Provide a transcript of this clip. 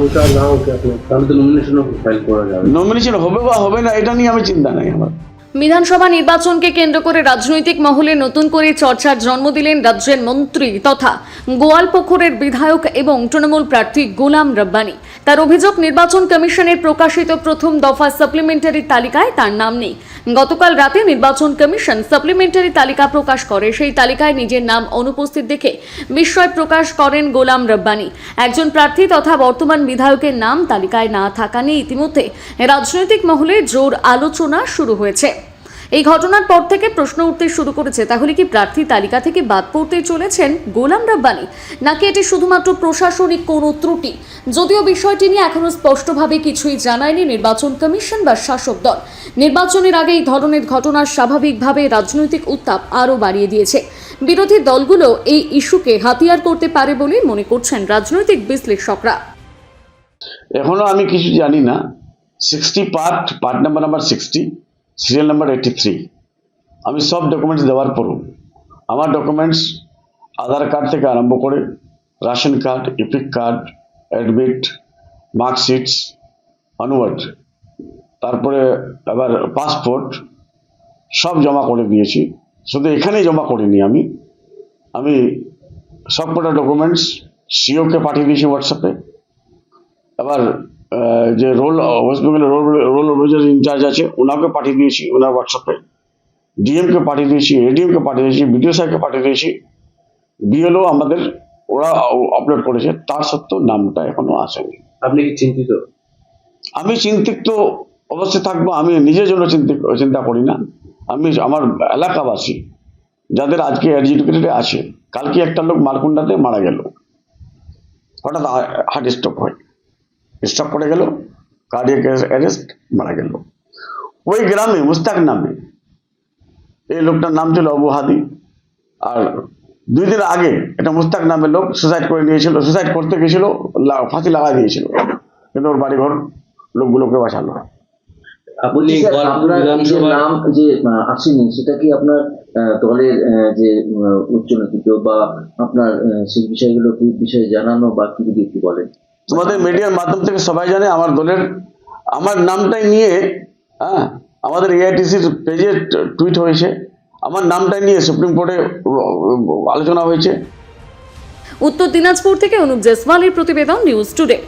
সংসার না হোক আপনার, তাহলে তো নমিনেশন ফাইল করা যাবে। নমিনেশন হবে বা হবে না এটা নিয়ে আমি চিন্তা নাই আমার। বিধানসভা নির্বাচনকে কেন্দ্র করে রাজনৈতিক মহলে নতুন করে চর্চার জন্ম দিলেন রাজ্যের মন্ত্রী তথা গোয়ালপুকুরের বিধায়ক এবং তৃণমূল প্রার্থী গোলাম রব্বানী। তার অভিযোগ, নির্বাচন কমিশনের প্রকাশিত প্রথম দফা সাপ্লিমেন্টারি তালিকায় তার নাম নেই। গতকাল রাতে নির্বাচন কমিশন সাপ্লিমেন্টারি তালিকা প্রকাশ করে, সেই তালিকায় নিজের নাম অনুপস্থিত দেখে বিস্ময় প্রকাশ করেন গোলাম রব্বানী। একজন প্রার্থী তথা বর্তমান বিধায়কের নাম তালিকায় না থাকা নিয়ে ইতিমধ্যে রাজনৈতিক মহলে জোর আলোচনা শুরু হয়েছে। এই ঘটনার পর থেকে প্রশ্ন উঠতে শুরু করেছে, তাহলে কি প্রার্থী তালিকা থেকে বাদ পড়তে চলেছেন গোলাম রব্বানী, নাকি এটি শুধুমাত্র প্রশাসনিক কোনো ত্রুটি? যদিও বিষয়টি নিয়ে এখনো স্পষ্টভাবে কিছুই জানায়নি নির্বাচন কমিশন বা শাসক দল। নির্বাচনের আগে এই ধরনের ঘটনা স্বাভাবিকভাবে রাজনৈতিক উত্তাপ আরও বাড়িয়ে দিয়েছে। বিরোধী দলগুলো এই ইস্যুকে হাতিয়ার করতে পারে বলে মনে করছেন রাজনৈতিক বিশ্লেষকরা। এখনো আমি কিছু জানি না। 60 পার্ট নাম্বার 60, সিরিয়াল নাম্বার 83, আমি সব ডকুমেন্টস দেওয়ার পরও আমার ডকুমেন্টস আধার কার্ড থেকে আরম্ভ করে ration card, epic card, admit, marksheets, onward, তারপরে আবার পাসপোর্ট সব জমা করে দিয়েছি। শুধু এখানেই জমা করিনি, আমি সবকটা ডকুমেন্টস সিওকে পাঠিয়ে দিয়েছি হোয়াটসঅ্যাপে। আবার যে ওয়েস্ট বেঙ্গলের রোল অফিসার ইনচার্জ আছে ওনাকে পাঠিয়ে দিয়েছি ওনার হোয়াটসঅ্যাপে, ডিএমকে পাঠিয়ে দিয়েছি, এডিএমকে পাঠিয়ে দিয়েছি, বিডিও সাহেবকে পাঠিয়ে দিয়েছি, বিএলও আমাদের ওরা আপলোড করেছে, তার সত্ত্বেও নামটা এখনো আসেনি। আপনি কি চিন্তিত? আমি চিন্তিত অবশ্যই থাকবো। আমি নিজের জন্য চিন্তা করি না, আমি আমার এলাকাবাসী যাদের আজকে এডুকেটেড আছে, কালকে একটা লোক মারকুন্ডাতে মারা গেল, হঠাৎ হার্ট স্ট্রোক হয়, স্ট্রোক করে গেল, কার্ডিয়াক অ্যারেস্ট, মারা গেল। ওই গ্রামে মুস্তাক নামে, এই লোকটার নাম ছিল আবু হাদি। আর 2 দিন আগে একটা মুস্তাক নামে লোক সুসাইড করে নিয়েছিল, সুসাইড করতে গেছিল, ফাঁসি লাগা দিয়েছিল, কিন্তু ওর বাড়িঘর লোকগুলোকে বাঁচালো। আপনি আপনার নিজের নাম যে আসেনি সেটা কি আপনার দলের যে উচ্চনীতি বা আপনার সেই বিষয়গুলো কি বিষয়ে জানানো বা কি যদি একটু বলেন? তোমাদের মিডিয়ার মাধ্যম থেকে সবাই জানে আমার দলের, আমার নামটাই নিয়ে আমাদের এআইটিসির পেজে টুইট হয়েছে, আমার নামটাই নিয়ে সুপ্রিম কোর্টে আলোচনা হয়েছে। উত্তর দিনাজপুর থেকে অনুপ জেসওয়ালের প্রতিবেদন, নিউজ টুডে।